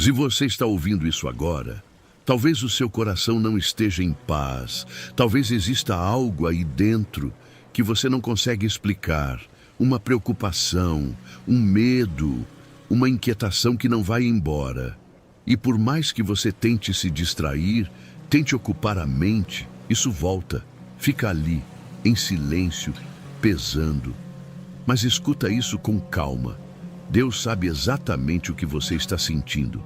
Se você está ouvindo isso agora, talvez o seu coração não esteja em paz. Talvez exista algo aí dentro que você não consegue explicar. Uma preocupação, um medo, uma inquietação que não vai embora. E por mais que você tente se distrair, tente ocupar a mente, isso volta, fica ali, em silêncio, pesando. Mas escuta isso com calma. Deus sabe exatamente o que você está sentindo,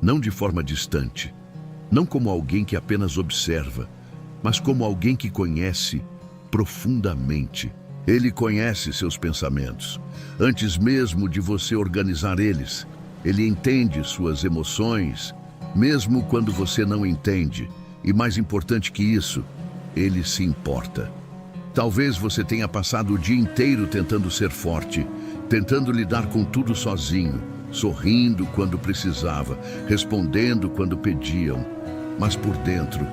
não de forma distante, não como alguém que apenas observa, mas como alguém que conhece profundamente. Ele conhece seus pensamentos, antes mesmo de você organizar eles. Ele entende suas emoções, mesmo quando você não entende. E mais importante que isso, ele se importa. Talvez você tenha passado o dia inteiro tentando ser forte, tentando lidar com tudo sozinho, sorrindo quando precisava, respondendo quando pediam, mas por dentro,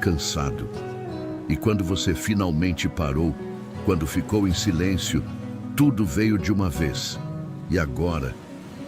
cansado. E quando você finalmente parou, quando ficou em silêncio, tudo veio de uma vez. E agora,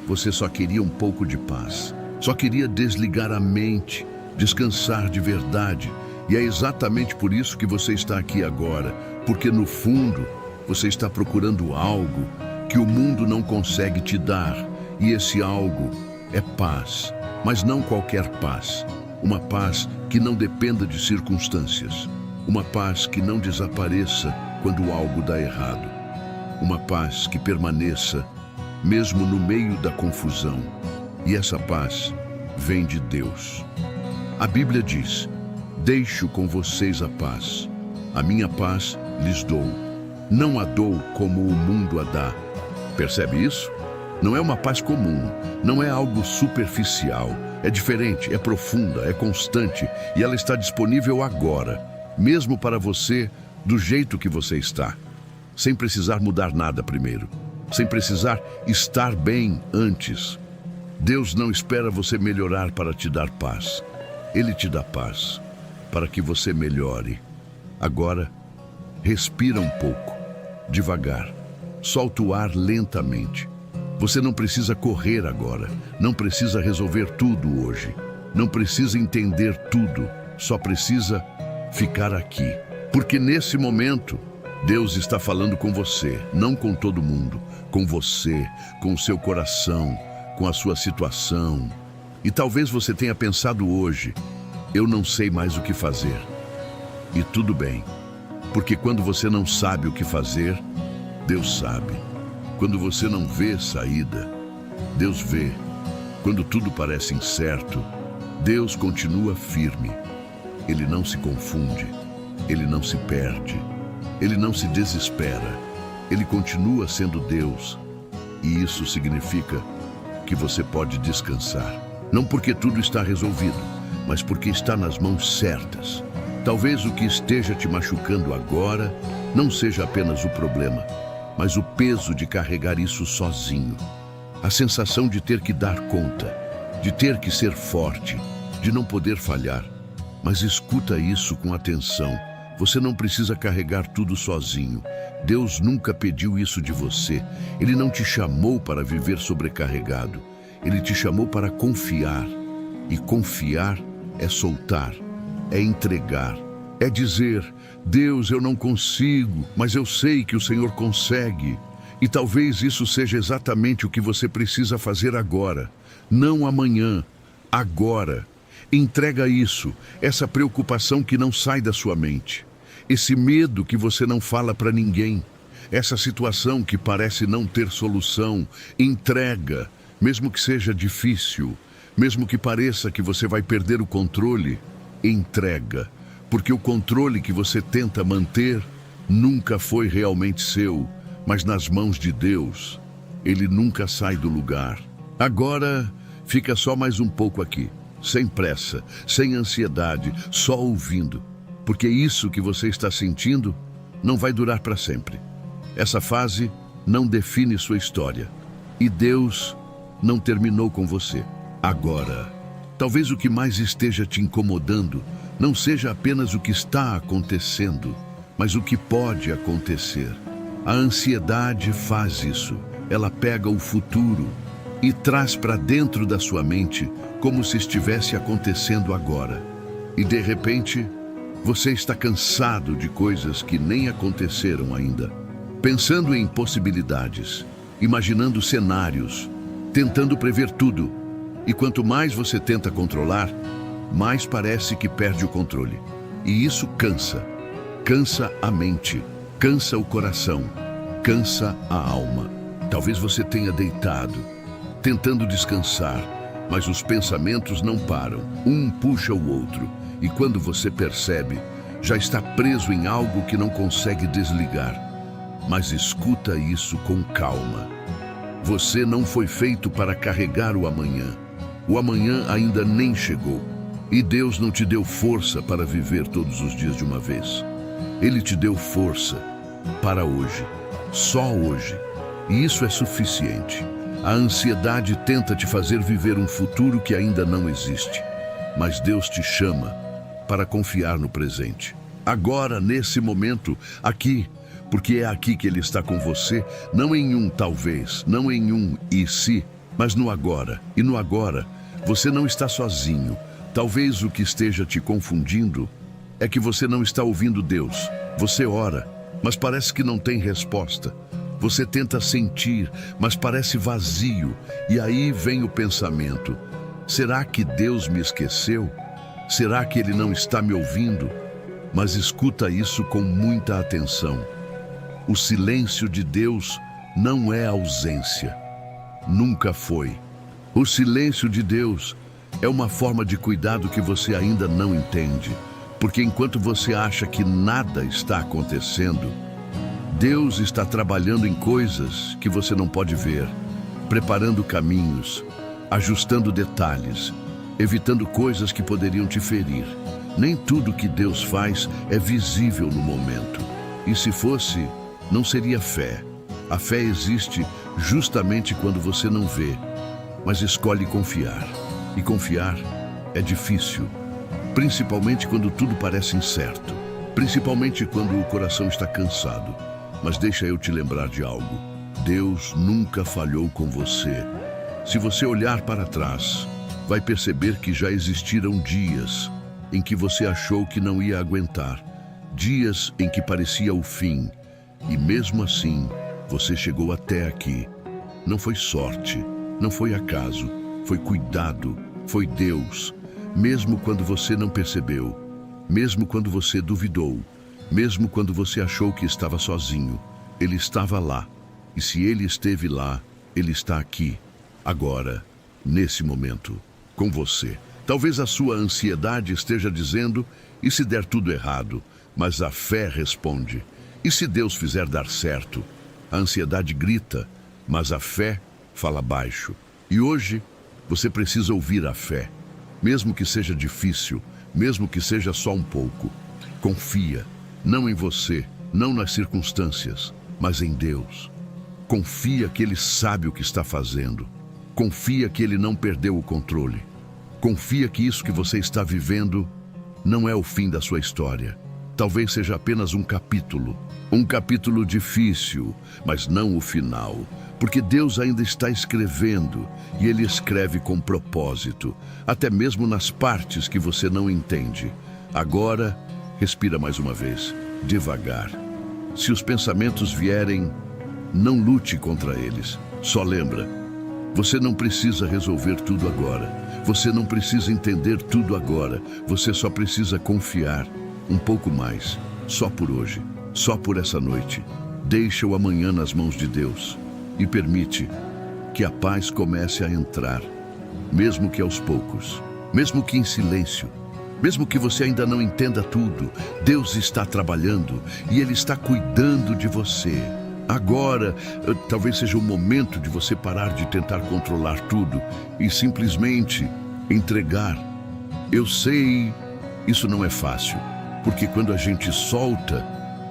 você só queria um pouco de paz. Só queria desligar a mente, descansar de verdade. E é exatamente por isso que você está aqui agora. Porque no fundo, você está procurando algo que o mundo não consegue te dar. E esse algo é paz. Mas não qualquer paz. Uma paz que não dependa de circunstâncias. Uma paz que não desapareça quando algo dá errado. Uma paz que permaneça mesmo no meio da confusão. E essa paz vem de Deus. A Bíblia diz: deixo com vocês a paz. A minha paz lhes dou. Não a dou como o mundo a dá. Percebe isso? Não é uma paz comum. Não é algo superficial. É diferente, é profunda, é constante. E ela está disponível agora, mesmo para você, do jeito que você está. Sem precisar mudar nada primeiro. Sem precisar estar bem antes. Deus não espera você melhorar para te dar paz. Ele te dá paz para que você melhore. Agora, respira um pouco, devagar. Solta o ar lentamente. Você não precisa correr agora. Não precisa resolver tudo hoje. Não precisa entender tudo. Só precisa ficar aqui. Porque nesse momento, Deus está falando com você, não com todo mundo. Com você, com o seu coração, com a sua situação. E talvez você tenha pensado hoje: eu não sei mais o que fazer. E tudo bem, porque quando você não sabe o que fazer, Deus sabe. Quando você não vê saída, Deus vê. Quando tudo parece incerto, Deus continua firme. Ele não se confunde, ele não se perde, ele não se desespera. Ele continua sendo Deus. E isso significa que você pode descansar. Não porque tudo está resolvido, mas porque está nas mãos certas. Talvez o que esteja te machucando agora não seja apenas o problema, mas o peso de carregar isso sozinho. A sensação de ter que dar conta, de ter que ser forte, de não poder falhar. Mas escuta isso com atenção. Você não precisa carregar tudo sozinho. Deus nunca pediu isso de você. Ele não te chamou para viver sobrecarregado. Ele te chamou para confiar. E confiar é soltar, é entregar. É dizer: Deus, eu não consigo, mas eu sei que o Senhor consegue. E talvez isso seja exatamente o que você precisa fazer agora. Não amanhã, agora. Entrega isso, essa preocupação que não sai da sua mente. Esse medo que você não fala para ninguém. Essa situação que parece não ter solução. Entrega, mesmo que seja difícil. Mesmo que pareça que você vai perder o controle. Entrega, porque o controle que você tenta manter nunca foi realmente seu, mas nas mãos de Deus. Ele nunca sai do lugar. Agora, fica só mais um pouco aqui. Sem pressa, sem ansiedade, só ouvindo. Porque isso que você está sentindo não vai durar para sempre. Essa fase não define sua história. E Deus não terminou com você. Agora, talvez o que mais esteja te incomodando não seja apenas o que está acontecendo, mas o que pode acontecer. A ansiedade faz isso. Ela pega o futuro e traz para dentro da sua mente como se estivesse acontecendo agora. E de repente, você está cansado de coisas que nem aconteceram ainda, pensando em possibilidades, imaginando cenários, tentando prever tudo. E quanto mais você tenta controlar, mais parece que perde o controle. E isso cansa. Cansa a mente, cansa o coração, cansa a alma. Talvez você tenha deitado, tentando descansar, mas os pensamentos não param. Um puxa o outro. E quando você percebe, já está preso em algo que não consegue desligar. Mas escuta isso com calma. Você não foi feito para carregar o amanhã. O amanhã ainda nem chegou. E Deus não te deu força para viver todos os dias de uma vez. Ele te deu força para hoje, só hoje. E isso é suficiente. A ansiedade tenta te fazer viver um futuro que ainda não existe. Mas Deus te chama para confiar no presente. Agora, nesse momento, aqui, porque é aqui que Ele está com você, não em um talvez, não em um e se, mas no agora. E no agora, você não está sozinho. Talvez o que esteja te confundindo é que você não está ouvindo Deus. Você ora, mas parece que não tem resposta. Você tenta sentir, mas parece vazio. E aí vem o pensamento: será que Deus me esqueceu? Será que Ele não está me ouvindo? Mas escuta isso com muita atenção. O silêncio de Deus não é ausência. Nunca foi. O silêncio de Deus é uma forma de cuidado que você ainda não entende. Porque enquanto você acha que nada está acontecendo, Deus está trabalhando em coisas que você não pode ver, preparando caminhos, ajustando detalhes, evitando coisas que poderiam te ferir. Nem tudo que Deus faz é visível no momento. E se fosse, não seria fé. A fé existe justamente quando você não vê, mas escolhe confiar. E confiar é difícil, principalmente quando tudo parece incerto, principalmente quando o coração está cansado. Mas deixa eu te lembrar de algo. Deus nunca falhou com você. Se você olhar para trás, vai perceber que já existiram dias em que você achou que não ia aguentar, dias em que parecia o fim, e mesmo assim, você chegou até aqui. Não foi sorte, não foi acaso, foi cuidado, foi Deus. Mesmo quando você não percebeu, mesmo quando você duvidou, mesmo quando você achou que estava sozinho, Ele estava lá. E se Ele esteve lá, Ele está aqui, agora, nesse momento, com você. Talvez a sua ansiedade esteja dizendo: e se der tudo errado? Mas a fé responde: e se Deus fizer dar certo? A ansiedade grita, mas a fé fala baixo. E hoje, você precisa ouvir a fé. Mesmo que seja difícil, mesmo que seja só um pouco. Confia, não em você, não nas circunstâncias, mas em Deus. Confia que Ele sabe o que está fazendo. Confia que Ele não perdeu o controle. Confia que isso que você está vivendo não é o fim da sua história. Talvez seja apenas um capítulo difícil, mas não o final. Porque Deus ainda está escrevendo, e Ele escreve com propósito, até mesmo nas partes que você não entende. Agora, respira mais uma vez, devagar. Se os pensamentos vierem, não lute contra eles. Só lembra, você não precisa resolver tudo agora. Você não precisa entender tudo agora. Você só precisa confiar um pouco mais, só por hoje, só por essa noite. Deixa o amanhã nas mãos de Deus. E permite que a paz comece a entrar, mesmo que aos poucos, mesmo que em silêncio, mesmo que você ainda não entenda tudo. Deus está trabalhando e Ele está cuidando de você. Agora, talvez seja o momento de você parar de tentar controlar tudo e simplesmente entregar. Eu sei, isso não é fácil, porque quando a gente solta,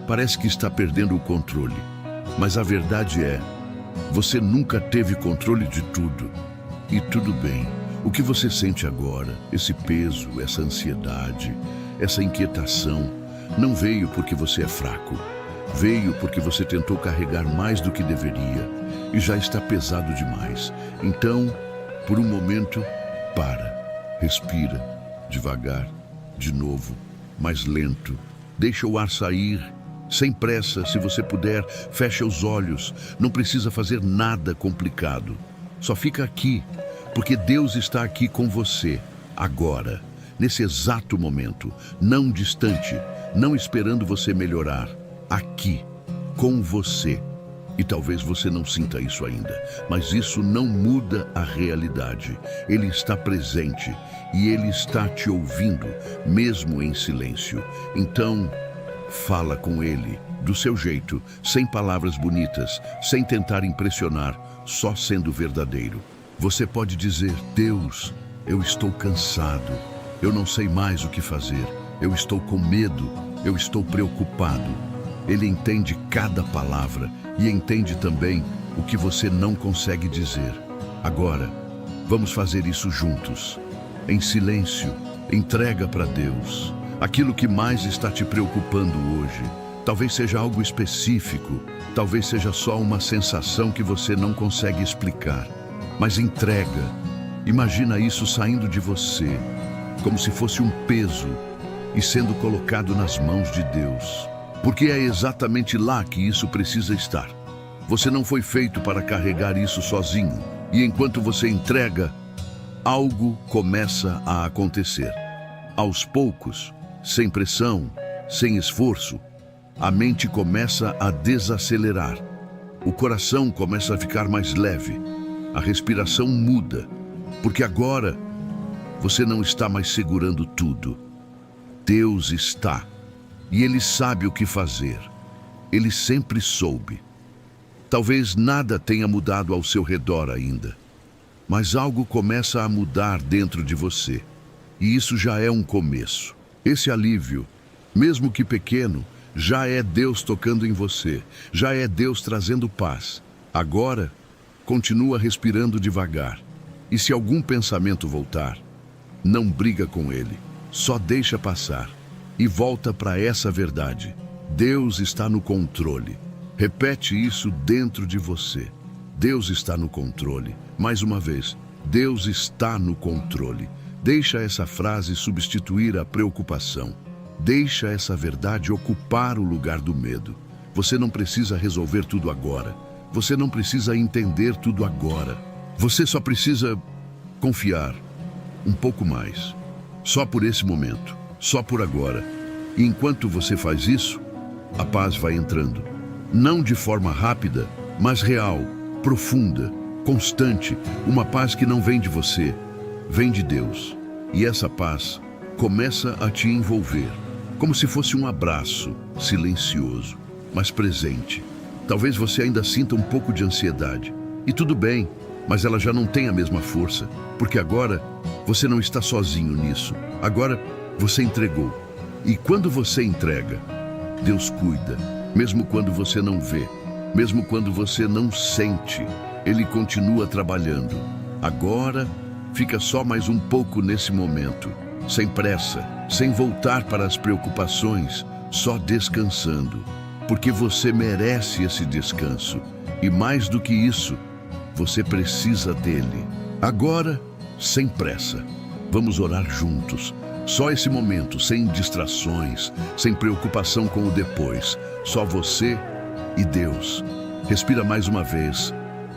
parece que está perdendo o controle. Mas a verdade é, você nunca teve controle de tudo. E tudo bem. O que você sente agora, esse peso, essa ansiedade, essa inquietação, não veio porque você é fraco. Veio porque você tentou carregar mais do que deveria. e já está pesado demais. Então, por um momento, para, respira, devagar, de novo, mais lento. Deixa o ar sair, sem pressa, se você puder, fecha os olhos. Não precisa fazer nada complicado. Só fica aqui, porque Deus está aqui com você, agora, nesse exato momento, não distante, não esperando você melhorar, aqui, com você. E talvez você não sinta isso ainda, mas isso não muda a realidade. Ele está presente e Ele está te ouvindo, mesmo em silêncio. Então, fala com Ele, do seu jeito, sem palavras bonitas, sem tentar impressionar, só sendo verdadeiro. Você pode dizer: Deus, eu estou cansado, eu não sei mais o que fazer, eu estou com medo, eu estou preocupado. Ele entende cada palavra e entende também o que você não consegue dizer. Agora, vamos fazer isso juntos. Em silêncio, entrega para Deus aquilo que mais está te preocupando hoje. Talvez seja algo específico, talvez seja só uma sensação que você não consegue explicar. Mas entrega. Imagina isso saindo de você, como se fosse um peso, e sendo colocado nas mãos de Deus. Porque é exatamente lá que isso precisa estar. Você não foi feito para carregar isso sozinho. E enquanto você entrega, algo começa a acontecer. Aos poucos, sem pressão, sem esforço, a mente começa a desacelerar. O coração começa a ficar mais leve. A respiração muda. Porque agora, você não está mais segurando tudo. Deus está. E Ele sabe o que fazer. Ele sempre soube. Talvez nada tenha mudado ao seu redor ainda, mas algo começa a mudar dentro de você. E isso já é um começo. Esse alívio, mesmo que pequeno, já é Deus tocando em você. Já é Deus trazendo paz. Agora, continua respirando devagar. E se algum pensamento voltar, não briga com ele. Só deixa passar. E volta para essa verdade. Deus está no controle. Repete isso dentro de você. Deus está no controle. Mais uma vez, Deus está no controle. Deixa essa frase substituir a preocupação. Deixa essa verdade ocupar o lugar do medo. Você não precisa resolver tudo agora. Você não precisa entender tudo agora. Você só precisa confiar um pouco mais. Só por esse momento. Só por agora. E enquanto você faz isso, a paz vai entrando. Não de forma rápida, mas real, profunda, constante. Uma paz que não vem de você, vem de Deus. E essa paz começa a te envolver, como se fosse um abraço, silencioso, mas presente. Talvez você ainda sinta um pouco de ansiedade. E tudo bem, mas ela já não tem a mesma força, porque agora você não está sozinho nisso. Agora você entregou. E quando você entrega, Deus cuida, mesmo quando você não vê, mesmo quando você não sente, Ele continua trabalhando. Agora, fica só mais um pouco nesse momento, sem pressa, sem voltar para as preocupações, só descansando, porque você merece esse descanso. E mais do que isso, você precisa dele. Agora, sem pressa, vamos orar juntos. Só esse momento, sem distrações, sem preocupação com o depois. Só você e Deus. Respira mais uma vez,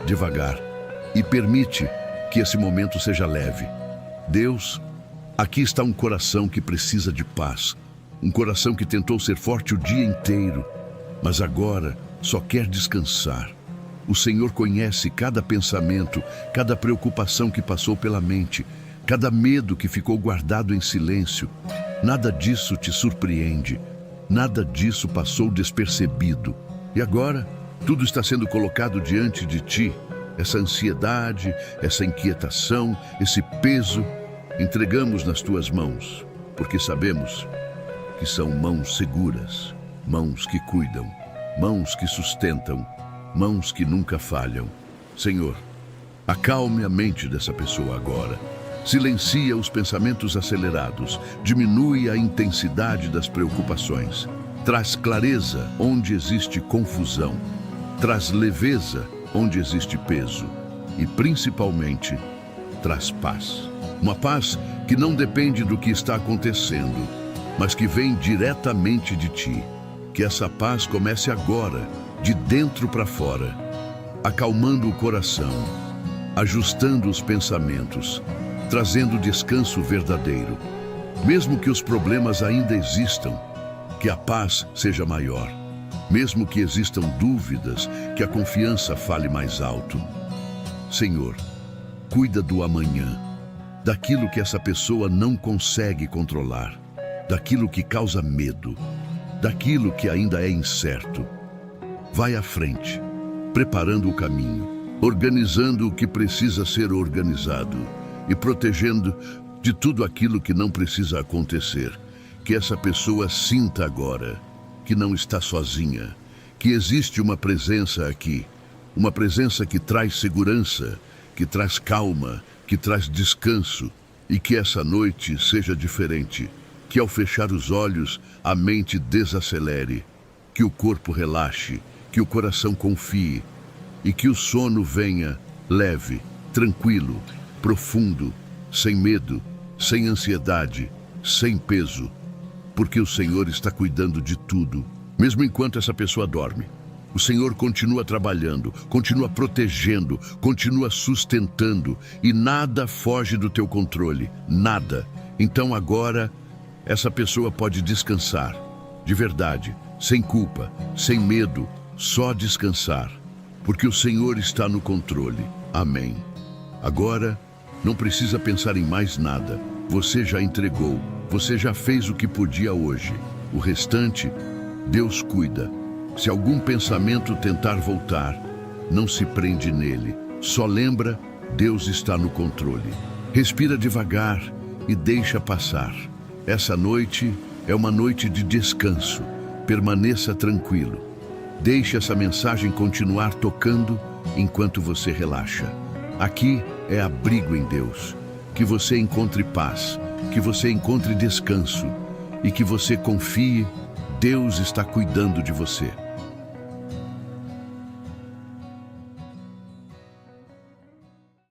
devagar, e permite que esse momento seja leve. Deus, aqui está um coração que precisa de paz. Um coração que tentou ser forte o dia inteiro, mas agora só quer descansar. O Senhor conhece cada pensamento, cada preocupação que passou pela mente, cada medo que ficou guardado em silêncio. Nada disso te surpreende. Nada disso passou despercebido. E agora, tudo está sendo colocado diante de ti. Essa ansiedade, essa inquietação, esse peso, entregamos nas tuas mãos, porque sabemos que são mãos seguras, mãos que cuidam, mãos que sustentam, mãos que nunca falham. Senhor, acalme a mente dessa pessoa agora. Silencia os pensamentos acelerados, diminui a intensidade das preocupações, traz clareza onde existe confusão, traz leveza onde existe peso e, principalmente, traz paz. Uma paz que não depende do que está acontecendo, mas que vem diretamente de ti. Que essa paz comece agora, de dentro para fora, acalmando o coração, ajustando os pensamentos, trazendo descanso verdadeiro. Mesmo que os problemas ainda existam, que a paz seja maior. Mesmo que existam dúvidas, que a confiança fale mais alto. Senhor, cuida do amanhã, daquilo que essa pessoa não consegue controlar, daquilo que causa medo, daquilo que ainda é incerto. Vai à frente, preparando o caminho, organizando o que precisa ser organizado e protegendo de tudo aquilo que não precisa acontecer. Que essa pessoa sinta agora que não está sozinha, que existe uma presença aqui, uma presença que traz segurança, que traz calma, que traz descanso, e que essa noite seja diferente. Que ao fechar os olhos, a mente desacelere, que o corpo relaxe, que o coração confie e que o sono venha leve, tranquilo, profundo, sem medo, sem ansiedade, sem peso, porque o Senhor está cuidando de tudo. Mesmo enquanto essa pessoa dorme, o Senhor continua trabalhando, continua protegendo, continua sustentando e nada foge do teu controle, nada. Então agora essa pessoa pode descansar, de verdade, sem culpa, sem medo, só descansar, porque o Senhor está no controle. Amém. Agora, não precisa pensar em mais nada. Você já entregou, você já fez o que podia hoje. O restante, Deus cuida. Se algum pensamento tentar voltar, não se prende nele. Só lembra, Deus está no controle. Respira devagar e deixa passar. Essa noite é uma noite de descanso. Permaneça tranquilo. Deixe essa mensagem continuar tocando enquanto você relaxa. Aqui é abrigo em Deus. Que você encontre paz, que você encontre descanso e que você confie, Deus está cuidando de você.